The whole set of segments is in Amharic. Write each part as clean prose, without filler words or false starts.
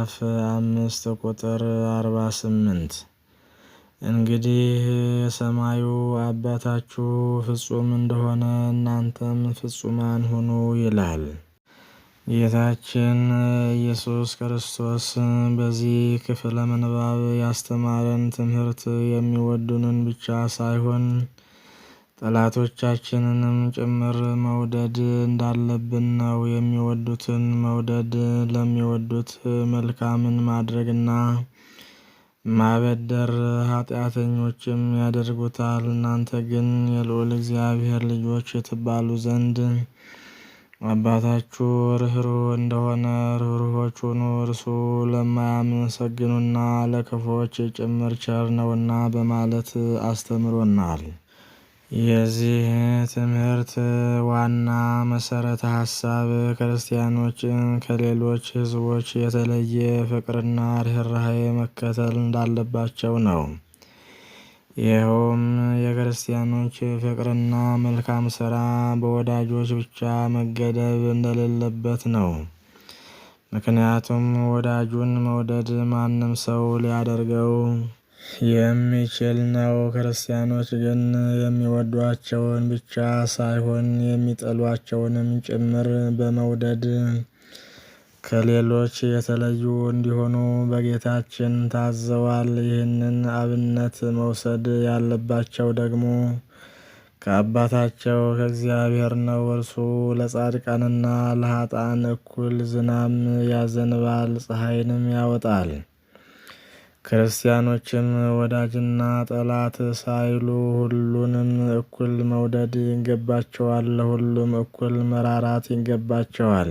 ምዕራፍ 5 ቁጥር 48 እንግዲህ የሰማዩ አባታችሁ ፍጹም እንደሆነ እናንተም ፍጹማን ሁኑ ይላል። ጌታችን ኢየሱስ ክርስቶስ በዚህ ክፍለ ምንባብ ያስተማረን ትምህርት የሚወዱንን ብቻ ሳይሆን ጠላቶቻችንንም ጭምር መውደድ እንዳለብን ነው። የሚወዱትን መውደድ ለሚወዱት መልካምን ማድረግና ማበደር ኃጢአተኞችም ያደርጉታል። እናንተ ግን የልዑል እግዚአብሔር ልጆች ትባሉ ዘንድ አባታችሁ ርኅሩኅ እንደሆነ ርኅሩኆች ሁኑ፣ እርሱ ለማያመሰግኑና ለክፉዎች ጭምር ቸር ነውና በማለት አስተምሮናል። የዚህ ትምህርት ዋና መሰረተ ሀሳብ ክርስቲያኖች ከሌሎች ሕዝቦች የተለየ ፍቅርና ርኅራኄ መከተል እንዳለባቸው ነው። ይኸውም የክርስቲያኖች ፍቅርና መልካም ሥራ በወዳጆች ብቻ መገደብ እንደሌለበት ነው። ምክንያቱም ወዳጁን መውደድ ማንም ሰው ሊያደርገው የሚችል ነው። ክርስቲያኖች ግን የሚወዷቸውን ብቻ ሳይሆን የሚጠሏቸውንም ጭምር በመውደድ ከሌሎች የተለዩ እንዲሆኑ በጌታችን ታዘዋል። ይህንን አብነት መውሰድ ያለባቸው ደግሞ ከአባታቸው ከእግዚአብሔር ነው። እርሱ ለጻድቃንና ለኃጥአን እኩል ዝናብ ያዘንባል፣ ፀሐይንም ያወጣል። ክርስቲያኖችም ወዳጅና ጠላት ሳይሉ ሁሉንም እኩል መውደድ ይገባቸዋል፣ ለሁሉም እኩል መራራት ይገባቸዋል።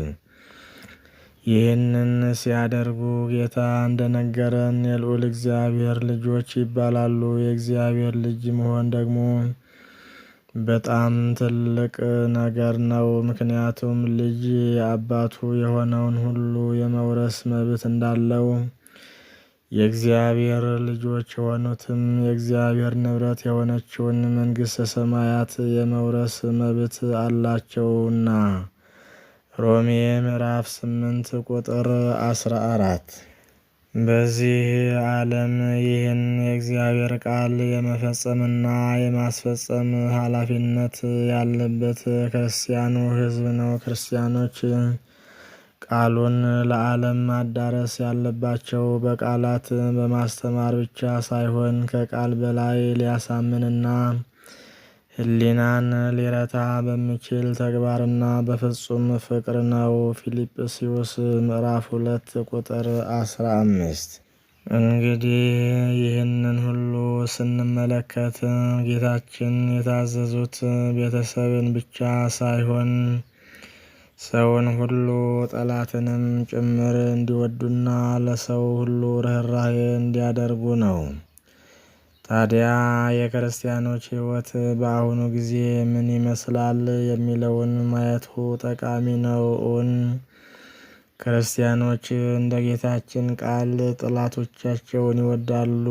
ይህንን ሲያደርጉ ጌታ እንደነገረን የልዑል እግዚአብሔር ልጆች ይባላሉ። የእግዚአብሔር ልጅ መሆን ደግሞ በጣም ትልቅ ነገር ነው። ምክንያቱም ልጅ አባቱ የሆነውን ሁሉ የመውረስ መብት እንዳለው የእግዚአብሔር ልጆች የሆኑትም የእግዚአብሔር ንብረት የሆነችውን መንግሥተ ሰማያት የመውረስ መብት አላቸውና። ሮሜ ምዕራፍ 8 ቁጥር 14 በዚህ ዓለም ይህን የእግዚአብሔር ቃል የመፈጸምና የማስፈጸም ኃላፊነት ያለበት ክርስቲያኑ ሕዝብ ነው። ክርስቲያኖች ቃሉን ለዓለም ማዳረስ ያለባቸው በቃላት በማስተማር ብቻ ሳይሆን ከቃል በላይ ሊያሳምንና ሕሊናን ሊረታ በሚችል ተግባርና በፍጹም ፍቅር ነው። ፊልጵስዩስ ምዕራፍ 2 ቁጥር 15 እንግዲህ ይህንን ሁሉ ስንመለከት ጌታችን የታዘዙት ቤተሰብን ብቻ ሳይሆን ሰውን ሁሉ ጠላትንም ጭምር እንዲወዱና ለሰው ሁሉ ርኅራኄ እንዲያደርጉ ነው። ታዲያ የክርስቲያኖች ሕይወት በአሁኑ ጊዜ ምን ይመስላል የሚለውን ማየቱ ጠቃሚ ነው። ክርስቲያኖች እንደ ጌታችን ቃል ጠላቶቻቸውን ይወዳሉ?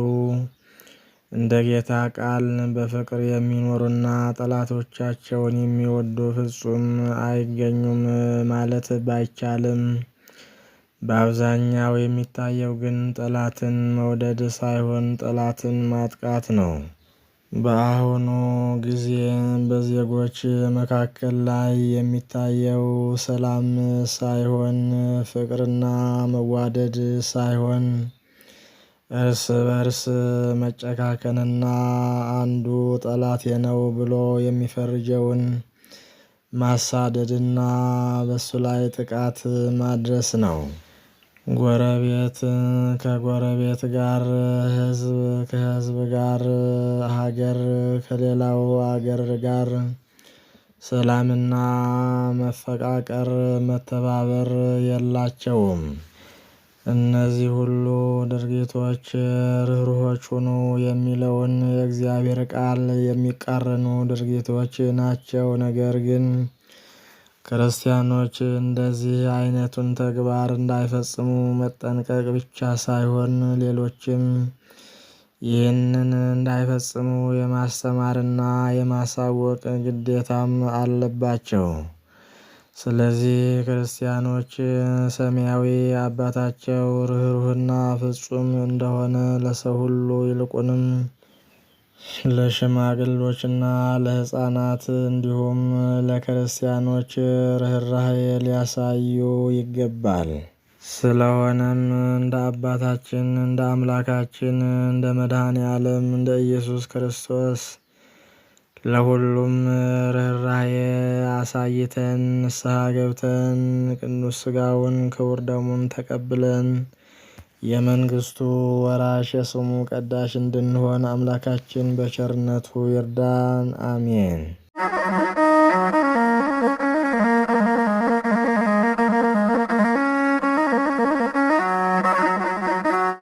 እንደ ጌታ ቃል በፍቅር የሚኖሩና ጠላቶቻቸውን የሚወዱ ፍጹም አይገኙም ማለት ባይቻልም በአብዛኛው የሚታየው ግን ጠላትን መውደድ ሳይሆን ጠላትን ማጥቃት ነው። በአሁኑ ጊዜ በዜጎች መካከል ላይ የሚታየው ሰላም ሳይሆን ፍቅርና መዋደድ ሳይሆን እርስ በርስ መጨካከንና አንዱ ጠላቴ ነው ብሎ የሚፈርጀውን ማሳደድና በሱ ላይ ጥቃት ማድረስ ነው። ጎረቤት ከጎረቤት ጋር፣ ሕዝብ ከሕዝብ ጋር፣ ሀገር ከሌላው ሀገር ጋር ሰላምና መፈቃቀር፣ መተባበር የላቸውም። እነዚህ ሁሉ ድርጊቶች ርኅሩኆች ሁኑ የሚለውን የእግዚአብሔር ቃል የሚቃረኑ ድርጊቶች ናቸው። ነገር ግን ክርስቲያኖች እንደዚህ አይነቱን ተግባር እንዳይፈጽሙ መጠንቀቅ ብቻ ሳይሆን ሌሎችም ይህንን እንዳይፈጽሙ የማስተማርና የማሳወቅ ግዴታም አለባቸው። ስለዚህ ክርስቲያኖች ሰማያዊ አባታቸው ርኅሩህና ፍጹም እንደሆነ ለሰው ሁሉ ይልቁንም ለሽማግሎችና ለሕፃናት እንዲሁም ለክርስቲያኖች ርኅራኄ ሊያሳዩ ይገባል። ስለሆነም እንደ አባታችን እንደ አምላካችን እንደ መድኃኔ ዓለም እንደ ኢየሱስ ክርስቶስ ለሁሉም ርኅራኄ አሳይተን ንስሐ ገብተን ቅዱስ ሥጋውን ክቡር ደሙን ተቀብለን የመንግሥቱ ወራሽ የስሙ ቀዳሽ እንድንሆን አምላካችን በቸርነቱ ይርዳን። አሜን።